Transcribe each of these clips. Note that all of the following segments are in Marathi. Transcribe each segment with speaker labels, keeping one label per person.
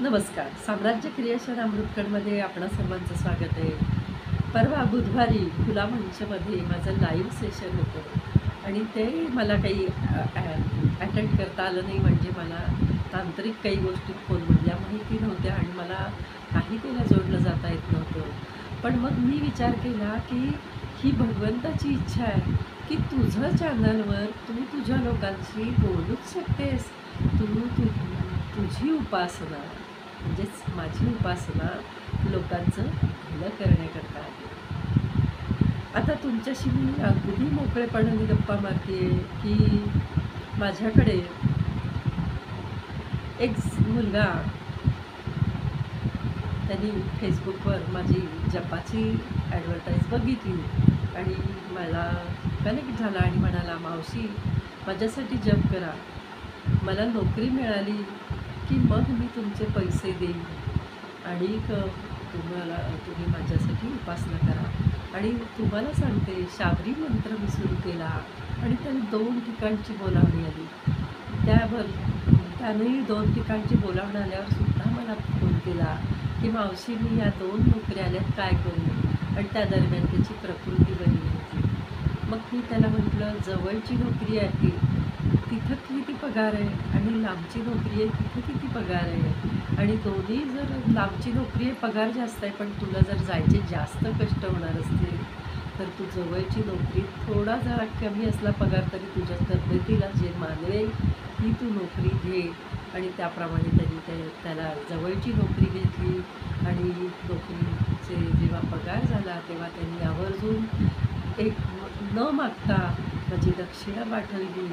Speaker 1: नमस्कार. साम्राज्य क्रिएशन अमृतकडमध्ये आपणा सर्वांचं स्वागत आहे. परवा बुधवारी खुला मंचमध्ये माझं लाईव्ह सेशन होतं आणि ते मला काही अटेंड करता आलं नाही. म्हणजे मला तांत्रिक काही गोष्टी फोनमधल्या माहिती नव्हत्या आणि मला काही त्याला जोडलं जाता येत नव्हतं. पण मग मी विचार केला की ही भगवंताची इच्छा आहे की तुझं चॅनलवर तू तुझ्या लोकांशी बोलूच शकतेस. तुझी उपासना म्हणजेच माझी उपासना लोकांचं भलं करण्याकरता आहे. आता तुमच्याशी मी अगदी मोकळेपणाने गप्पा मारते की माझ्याकडे एक मुलगा त्यांनी फेसबुकवर माझी जपाची ॲडव्हर्टाईज बघितली आणि मला कनेक्ट झाला आणि म्हणाला, मावशी माझ्यासाठी जप करा, मला नोकरी मिळाली की मग मी तुमचे पैसे देईन आणि तुम्ही माझ्यासाठी उपासना करा. आणि तुम्हाला सांगते, शाबरी मंत्र मी सुरू केला आणि त्याने 2 ठिकाणची बोलावणी आली. त्यानेही 2 ठिकाणची बोलावणी आल्यावर सुद्धा मला फोन केला की मावशी मी या 2 नोकऱ्या आल्यात, काय करू? आणि त्या दरम्यान त्याची प्रकृती बरी होती. मग मी त्याला म्हटलं, जवळची नोकरी आहे तिथं किती पगार आहे आणि लांबची नोकरी आहे तिथं किती पगार आहे. आणि दोन्ही जर लांबची नोकरी आहे पगार जास्त आहे, पण तुला जर जायचे जास्त कष्ट होणार असतील तर तू जवळची नोकरी थोडा जरा कमी असला पगार तरी तुझ्या तब्येतीला जे मानवेल ती तू नोकरी घे. आणि त्याप्रमाणे त्यांनी त्याला जवळची नोकरी घेतली आणि नोकरीचे जेव्हा पगार झाला तेव्हा त्यांनी आवर्जून एक न मागता माझी दक्षिणा पाठवली.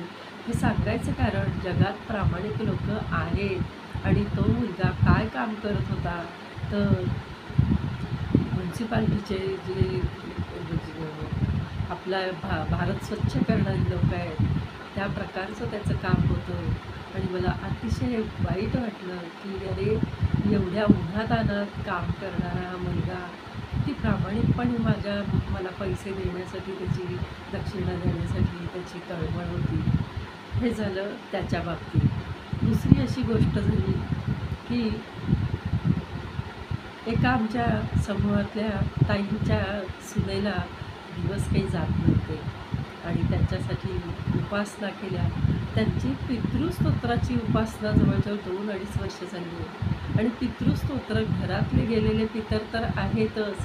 Speaker 1: हे सांगायचं कारण जगात प्रामाणिक लोक आहेत. आणि तो मुलगा काय काम करत होता तर म्युन्सिपाल्टीचे जे आपला भारत स्वच्छ करणारी लोक आहेत त्या प्रकारचं त्याचं काम होतं. आणि मला अतिशय वाईट वाटलं की अरे, एवढ्या उन्हातान्हात काम करणारा हा मुलगा किती प्रामाणिकपणे मला पैसे देण्यासाठी, त्याची दक्षिणा देण्यासाठी त्याची तळमळ होती. हे झालं त्याच्या बाबतीत. दुसरी अशी गोष्ट झाली की एका आमच्या समूहातल्या ताईंच्या सुनेला दिवस काही जात नव्हते आणि त्यांच्यासाठी उपासना केल्या. त्यांची पितृस्तोत्राची उपासना जवळजवळ 2-2.5 वर्ष झाली आहे. आणि पितृस्तोत्र घरातले गेलेले पितर तर आहेतच,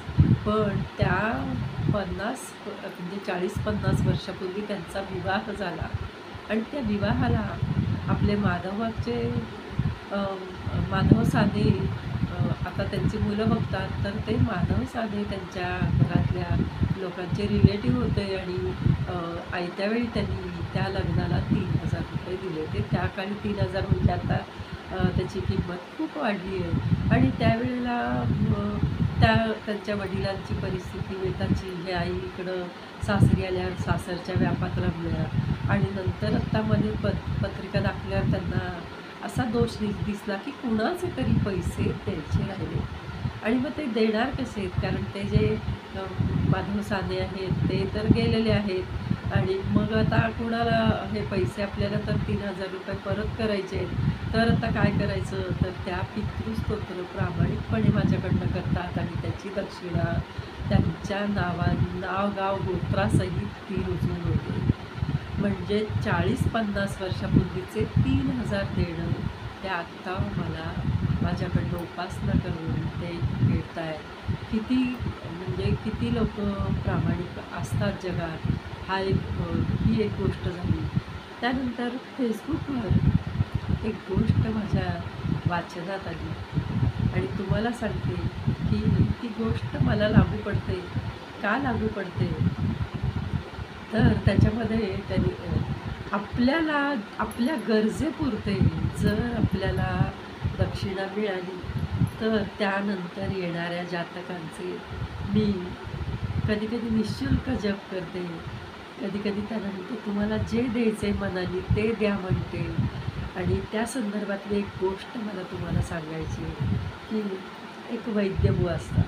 Speaker 1: पण त्या 40-50 वर्षापूर्वी त्यांचा विवाह झाला आणि त्या विवाहाला आपले माधव साने आता त्यांची मुलं बघतात, तर ते माधव साने त्यांच्या घरातल्या लोकांचे रिलेटिव्ह होते आणि आयत्या वेळी त्यांनी त्या लग्नाला 3,000 रुपये दिले होते. त्या काळी 3,000 म्हणजे आता त्याची किंमत खूप वाढली आहे. आणि त्यावेळेला त्यांच्या वडिलांची परिस्थिती वेताची, हे आई इकडं सासरी आल्यावर सासरच्या व्यापात रमल्या आणि नंतर आत्ता मध्ये पत्रिका दाखल्यावर त्यांना असा दोष दिसला की कुणाचे तरी पैसे द्यायचे राहिले आणि मग ते देणार कसे आहेत, कारण ते जे माधव साने आहेत ते तर गेलेले आहेत आणि मग आता कुणाला हे पैसे आपल्याला तर 3,000 रुपये परत करायचे आहेत. तर आता काय करायचं, तर त्या पितृस्तोत्र प्रामाणिकपणे माझ्याकडनं करतात आणि त्याची दक्षिणा त्यांच्या नाव गाव गोत्रासहित ती रुजून होते. म्हणजे 40-50 वर्षापूर्वीचे 3,000 देणं ते आत्ता मला माझ्याकडनं उपासना करून ते मिळत आहे. किती लोक प्रामाणिक असतात जगात, ही एक गोष्ट झाली. त्यानंतर फेसबुकवर एक गोष्ट माझ्या वाचनात आली आणि तुम्हाला सांगते की ती गोष्ट मला लागू पडते. का लागू पडते, तर त्याच्यामध्ये त्यांनी आपल्याला आपल्या गरजेपुरते जर आपल्याला दक्षिणा मिळाली तर त्यानंतर येणाऱ्या जातकांचे मी कधीकधी निःशुल्क जप करते. कधीकधी त्यांना म्हणते, तुम्हाला जे द्यायचं आहे मनाने ते द्या म्हणते. आणि त्या संदर्भातली एक गोष्ट मला तुम्हाला सांगायची की एक वैद्यबुवा असतात.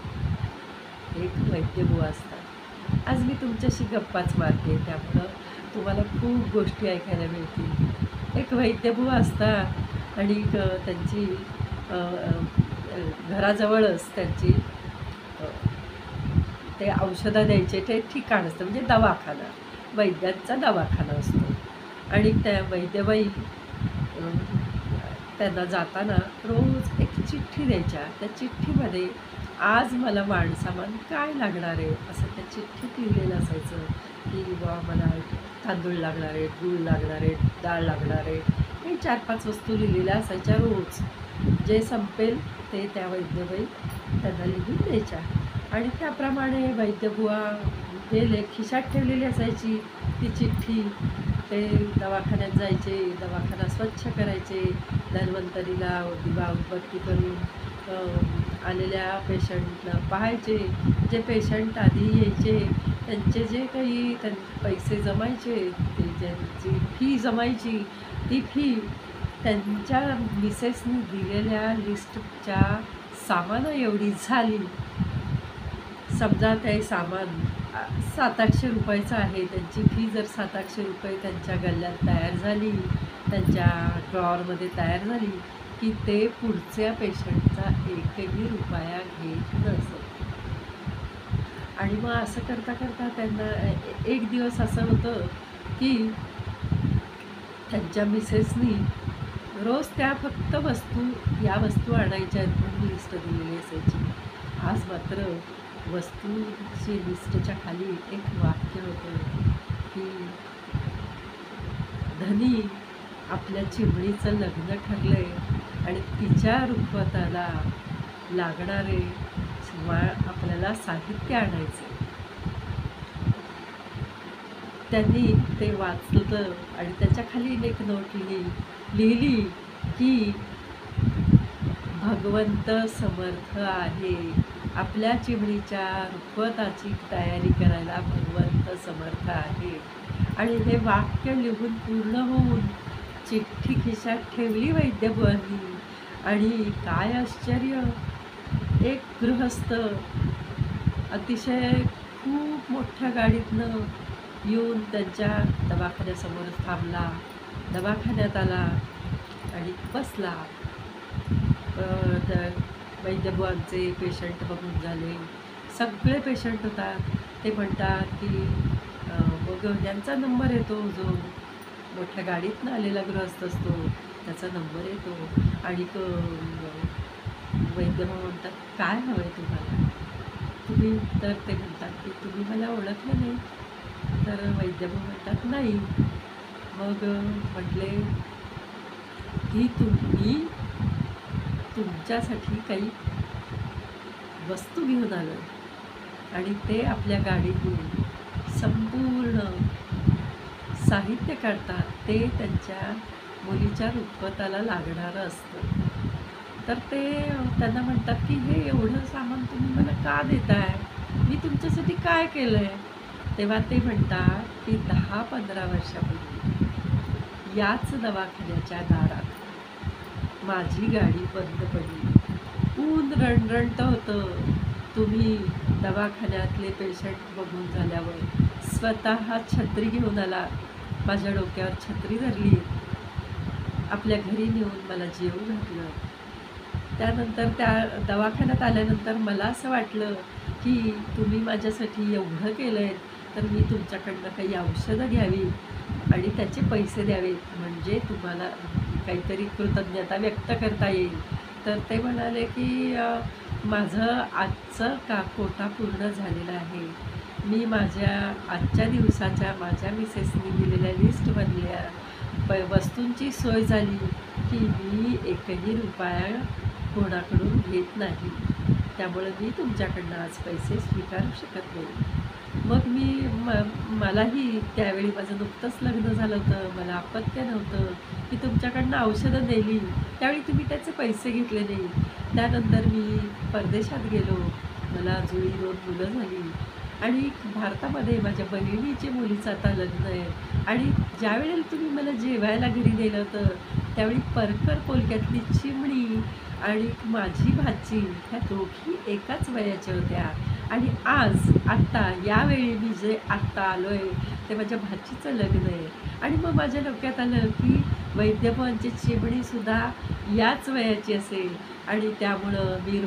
Speaker 1: आज मी तुमच्याशी गप्पाच मारते, त्यामुळं तुम्हाला खूप गोष्टी ऐकायला मिळतील. एक वैद्यबुवा असतात आणि त्यांची अ, घराजवळच त्यांची अ, ते औषधं द्यायचे ते ठिकाण असतं, म्हणजे दवाखाना, वैद्यांचा दवाखाना असतो. आणि त्या वैद्यबाई अ, त्यांना जाताना रोज एक चिठ्ठी द्यायच्या. त्या चिठ्ठीमध्ये आज मला माणसामान काय लागणार आहे, असं त्या चिठ्ठीत लिहिलेलं असायचं, की बुवा मला तांदूळ लागणार आहेत, गूळ लागणार आहेत, डाळ लागणार आहे. हे 4-5 वस्तू लिहिलेल्या असायच्या रोज. जे संपेल ते त्या वैद्यबाई त्यांना लिहून द्यायच्या. आणि त्याप्रमाणे वैद्यबुवा गेले, खिशात ठेवलेली असायची ती चिठ्ठी. ते दवाखान्यात जायचे, दवाखाना स्वच्छ करायचे, धन्वंतरीला दिवा उदबत्ती करून आलेल्या पेशंटला पाहायचे. जे पेशंट आधी यायचे त्यांचे जे काही पैसे जमायचे, ते ज्यांची फी जमायची, ती फी त्यांच्या मिसेसनी दिलेल्या लिस्टच्या सामाना एवढी झाली. समजा ते सामान 700-800 रुपयाचं आहे. त्यांची फी जर 700-800 रुपये त्यांच्या गल्ल्यात तयार झाली, त्यांच्या ड्रॉवरमध्ये तयार झाली, की ते पुढच्या पेशंटचा एकही रुपया घेत नसत. आणि मग असं करता करता त्यांना एक दिवस असं होतं, की त्यांच्या मिसेसनी रोज त्या फक्त या वस्तू आणायच्या आहेत म्हणून लिस्ट दिलेली असायची. आज मात्र वस्तूची लिस्टच्या खाली एक वाक्य होतं, की धनी आपल्या चिमणीचं लग्न ठरलंय आणि तिच्या रुखवताला लागणारे आपल्याला साहित्य आणायचे. त्यांनी ते वाचलं आणि त्याच्या खाली एक नोट लिहिली, की भगवंत समर्थ आहे. आपल्या चिमणीच्या रुखवताची तयारी करायला भगवंत समर्थ आहे. आणि हे वाक्य लिहून पूर्ण होऊन चिठ्ठी खिशात ठेवली वैद्यबुवांनी. आणि काय आश्चर्य, एक गृहस्थ अतिशय खूप मोठ्या गाडीतनं येऊन त्यांच्या दवाखान्यासमोर थांबला, दवाखान्यात आला आणि बसला. वैद्यबुवांचे पेशंट बघून झाले, सगळे पेशंट होतात. ते म्हणतात, की मग यांचा नंबर येतो, जो मोठ्या गाडीतनं आलेला गृहस्थ असतो त्याचा नंबर येतो. आणि वैद्यबुवा म्हणतात, काय हवं आहे तुम्हाला? तुम्ही तर ते म्हणतात, की तुम्ही मला ओळखलं नाही. तर वैद्यबुवा म्हणतात, नाही. मग म्हटले, की तुम्ही तुमच्यासाठी काही वस्तू घेऊन आलो आणि ते आपल्या गाडीतून संपूर्ण साहित्य काढतात, ते त्यांच्या मुलीच्या रुखवताला लागणारं असतं. तर ते त्यांना म्हणतात, की हे एवढं सामान तुम्ही मला का देताय? मी तुमच्यासाठी काय केलं आहे? तेव्हा ते म्हणतात, की 10-15 वर्षापूर्वी याच दवाखान्याच्या दारात माझी गाडी बंद पडली. ऊन रणरणतं होतं. तुम्ही दवाखान्यातले पेशंट बघून झाल्यावर स्वतः छत्री घेऊन आला, माझ्या डोक्यावर छत्री धरली, आपल्या घरी नेऊन मला जेवू घातलं. त्यानंतर त्या दवाखान्यात आल्यानंतर मला असं वाटलं, की तुम्ही माझ्यासाठी एवढं केलं आहे, तर मी तुमच्याकडनं काही औषधं घ्यावी आणि त्याचे पैसे द्यावेत, म्हणजे तुम्हाला काहीतरी कृतज्ञता व्यक्त करता येईल. तर ते म्हणाले, की माझं आजचं कोटा पूर्ण झालेला आहे. मी माझ्या आजच्या दिवसाच्या माझ्या मिसेसनी दिलेल्या लिस्टमधल्या वस्तूंची सोय झाली, की मी एकही रुपया कोणाकडून घेत नाही. त्यामुळे मी तुमच्याकडनं आज पैसे स्वीकारू शकत नाही. मग मलाही त्यावेळी माझं नुकतंच लग्न झालं होतं, मला अपत्य नव्हतं. मी तुमच्याकडनं औषधं नेली, त्यावेळी तुम्ही त्याचे पैसे घेतले नाही. त्यानंतर मी परदेशात गेलो, मला जुळी 2 मुलं झाली आणि भारतामध्ये माझ्या बहिणीच्या मुलीचं आता लग्न आहे. आणि ज्यावेळेला तुम्ही मला जेवायला घरी नेलं होतं, त्यावेळी परकर पोलक्यातली चिमणी आणि माझी भाची ह्या दोघी एकाच वयाच्या होत्या. आणि आत्ता यावेळी मी जे आत्ता आलो आहे, ते माझ्या भाचीचं लग्न आहे. आणि मग माझ्या डोक्यात आलं, की वैद्यभवनची चिमणीसुद्धा याच वयाची असेल आणि त्यामुळं मी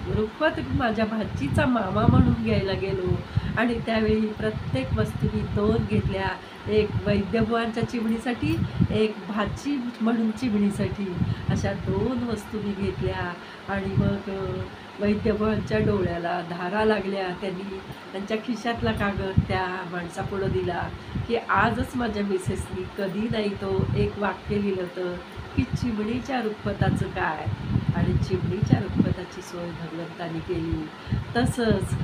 Speaker 1: रुखवत माझ्या भाचीचा मामा म्हणून घ्यायला गेलो आणि त्यावेळी प्रत्येक वस्तू मी 2 घेतल्या. एक वैद्यभुवांच्या चिमणीसाठी, एक भाची म्हणून चिमणीसाठी. अशा 2 वस्तू मी घेतल्या आणि मग वैद्यभुवांच्या डोळ्याला धारा लागल्या. त्यांनी त्यांच्या खिशातला कागद त्या माणसापुढं दिला, की आजच माझ्या मिसेसनी कधी नाही तो एक वाक्य लिहिलं होतं, की चिमणीच्या रुखवताचं काय आणि चिमणीच्या रुखवताची सोय भगवंतानी केली. तसंच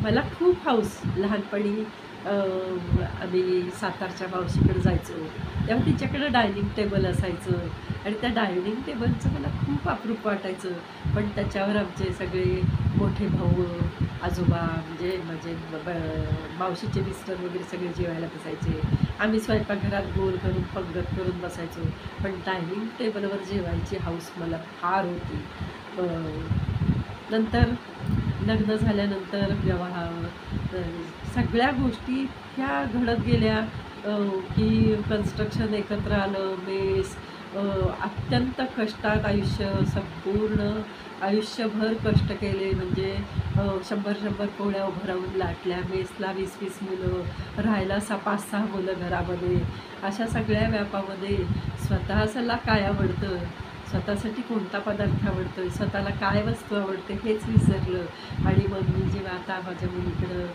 Speaker 1: मला खूप हौस लहानपणी आम्ही सातारच्या मावशीकडे जायचो. तेव्हा तिच्याकडं डायनिंग टेबल असायचं आणि त्या डायनिंग टेबलचं मला खूप अप्रूप वाटायचं. पण त्याच्यावर आमचे सगळे मोठे भाऊ, आजोबा म्हणजे माझे मावशीचे मिस्टर वगैरे सगळे जेवायला बसायचे. आम्ही स्वयंपाकघरात गोल करून पंगत करून बसायचो. पण डायनिंग टेबलवर जेवायची हौस मला फार होती. नंतर लग्न झाल्यानंतर सगळ्या गोष्टी ह्या घडत गेल्या, की कन्स्ट्रक्शन एकत्र आलं, मेस, अत्यंत कष्टात संपूर्ण आयुष्यभर कष्ट केले. म्हणजे 100-100 पोळ्या उभं राहून लाटल्या. मेसला 20-20 मुलं, राहायला 5-6 मुलं घरामध्ये. अशा सगळ्या व्यापामध्ये स्वतःला काय आवडतं, स्वतःसाठी कोणता पदार्थ आवडतो, स्वतःला काय वस्तू आवडते हेच विसरलं. आणि मग मी जेव्हा आता माझ्या मुलीकडं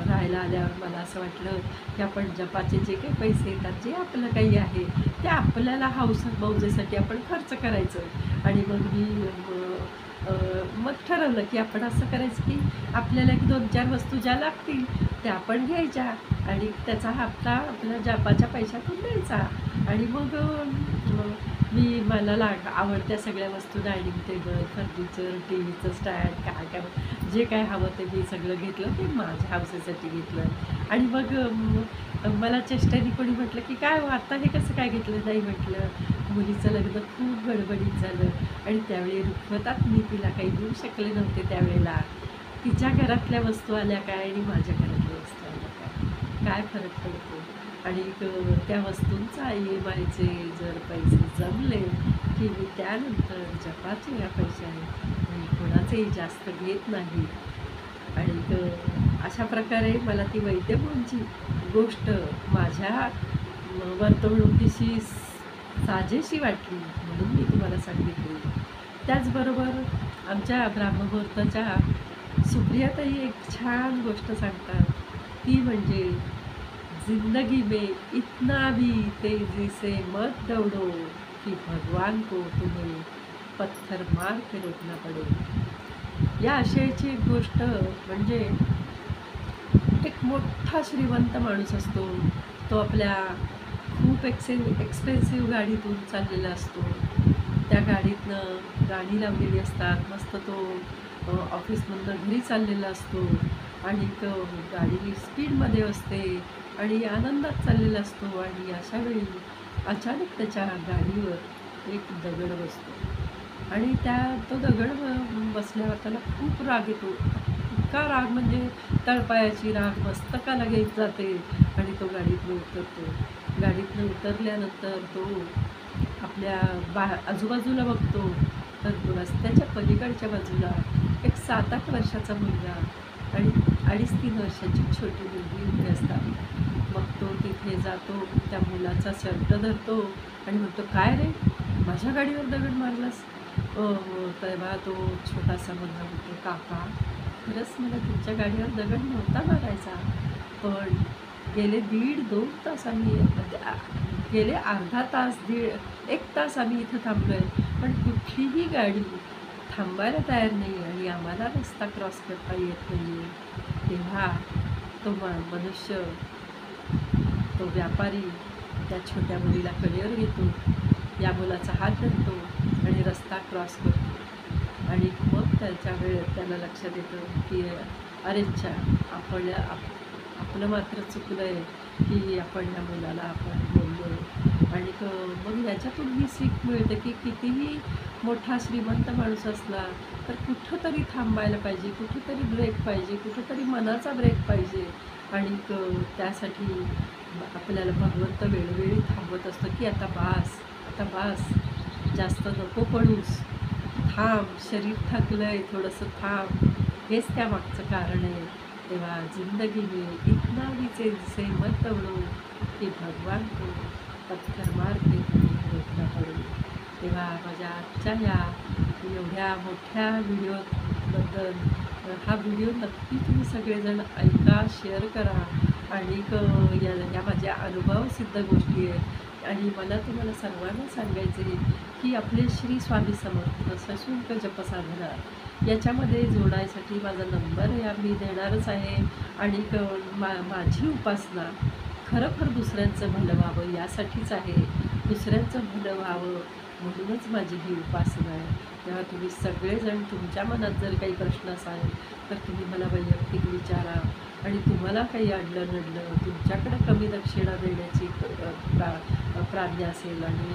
Speaker 1: राहायला आल्यावर मला असं वाटलं, की आपण जपाचे जे काही पैसे येतात, जे आपलं काही आहे ते आपल्याला हौस मौजेसाठी आपण खर्च करायचं. आणि मग ठरवलं, की आपण असं करायचं, की आपल्याला एक 2-4 वस्तू ज्या लागतील त्या आपण घ्यायच्या आणि त्याचा हप्ता आपल्या जपाच्या पैशातून द्यायचा. आणि मग मला आवडत्या सगळ्या वस्तू, डायनिंग टेबल, फर्निचर, टी व्हीचं स्टँड, काय काय जे काय हवं ते मी सगळं घेतलं. ते माझ्या हौसेसाठी घेतलं. आणि मग मला चेष्टेने कोणी म्हटलं, की काय हो आता हे कसं काय घेतलं? नाही म्हटलं, मुलीचं लग्न खूप गडबडीत झालं आणि त्यावेळी रुखवतात मी तिला काही देऊ शकले नव्हते. त्यावेळेला तिच्या घरातल्या वस्तू आल्या काय आणि माझ्या घरातल्या वस्तू आल्या काय फरक पडतो. आणि त्या वस्तूंचा EMIचे जर पैसे जमले, की मी त्यानंतर जपाचे या पैशाने मी कोणाचेही जास्त घेत नाही. आणि अशा प्रकारे मला ती वैद्यभवनची गोष्ट माझ्या वर्तवणुकीशी साजेशी वाटली म्हणून मी तुम्हाला सांगितली. त्याचबरोबर आमच्या ब्राह्ममुहूर्ताच्या सुप्रियाताई एक छान गोष्ट सांगतात. ती म्हणजे जिंदगी में इतना भी तेजी से मत दौड़ो कि भगवान को तुम्हें पत्थर मार के रोकना पडे. या आशयाची एक गोष्ट म्हणजे एक मोठा श्रीमंत माणूस असतो. तो आपल्या खूप एक्सपेन्सिव्ह गाडीतून चाललेला असतो. त्या गाडीतनं गाणी लावलेली असतात. मस्त तो ऑफिसमधनं घरी चाललेला असतो आणि तो गाडी स्पीडमध्ये असते आणि आनंदात चाललेला असतो. आणि अशावेळी अचानक त्याच्या गाडीवर एक दगड बसतो आणि तो दगड बसल्यावर त्याला खूप राग येतो. इतका राग म्हणजे तळपायाची राग मस्तकाला घेत जाते आणि तो गाडीतनं उतरतो. गाडीतनं उतरल्यानंतर तो आपल्या आजूबाजूला बघतो तर रस्त्याच्या पलीकडच्या बाजूला एक 7-8 वर्षाचा मुलगा आणि 2.5-3 वर्षाची छोटी मुलगी उभी असतात. मग तो तिथे जातो, त्या मुलाचा शर्ट धरतो आणि म्हणतो, काय रे, माझ्या गाडीवर दगड मारलास? तेव्हा तो छोटासा मुलगा म्हणतो, काका खरंच मला तुमच्या गाडीवर दगड नव्हता मारायचा, पण गेले 1.5-2 तास गेले अर्धा तास 1 तास आम्ही इथं थांबलो आहे, पण कुठलीही गाडी थांबायला तयार नाही आणि आम्हाला रस्ता क्रॉस करता येत नाही. तेव्हा तो मनुष्य, तो व्यापारी त्या छोट्या मुलीला कडेवर घेतो, या मुलाचा हात धरतो आणि रस्ता क्रॉस करतो. आणि मग त्याला लक्षात येतं की अरे अच्छा, आपलं मात्र चुकलं आहे की आपण ह्या मुलाला आपण बोललो आणि मग याच्यातून ही सीख मिळते की कितीही मोठा श्रीमंत माणूस असला तर कुठंतरी थांबायला पाहिजे, कुठेतरी ब्रेक पाहिजे, कुठेतरी मनाचा ब्रेक पाहिजे. आणि त्यासाठी आपल्याला भगवंत वेळोवेळी थांबवत असतो की आता बास, आता बास, जास्त नको पडूस, थांब, शरीर थकलंय, थोडंसं थांब. हेच त्यामागचं कारण आहे. तेव्हा जिंदगी में इतना भी से मत तोडो की भगवान को पत्थर मार के देखना पडो. तेव्हा माझ्या आजच्या या एवढ्या मोठ्या व्हिडिओबद्दल हा व्हिडिओ नक्की तुम्ही सगळेजण ऐका, शेअर करा. आणि या माझ्या अनुभवसिद्ध गोष्टी आहेत. आणि मला तुम्हाला सर्वांना सांगायचं आहे की आपले श्री स्वामी समर्थ सशुल्क जपसाधना याच्यामध्ये जोडायसाठी माझा नंबर या मी देणारच आहे. आणि माझी उपासना खरोखर दुसऱ्यांचं भलं व्हावं यासाठीच आहे. दुसऱ्यांचं भलं व्हावं म्हणूनच माझी ही उपासना आहे. तेव्हा तुम्ही सगळेजण तुमच्या मनात जर काही प्रश्न असाल तर तुम्ही मला वैयक्तिक विचारा. आणि तुम्हाला काही अडलं नडलं, तुमच्याकडं कमी दक्षिणा देण्याची प्राज्ञा असेल आणि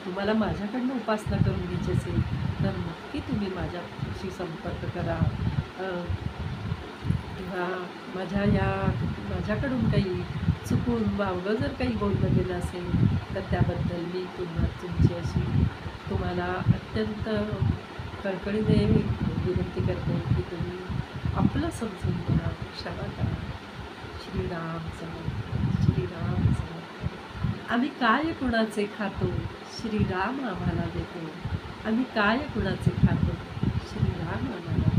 Speaker 1: तुम्हाला माझ्याकडनं उपासना करून घ्यायची असेल तर नक्की तुम्ही माझ्याशी संपर्क करा. किंवा माझ्याकडून काही चुकून वावगं जर काही बोललं गेलं असेल तर त्याबद्दल मी तुमची अशी तुम्हाला अत्यंत कळकळीने विनंती करते की तुम्ही आपलं समजून घ्या, क्षमा करा. श्रीराम समर्थ, श्रीराम समर्थ. आम्ही काय कुणाचे खातो, श्रीराम आम्हाला देतो. आम्ही काय कुणाचे खातो, श्रीराम आम्हाला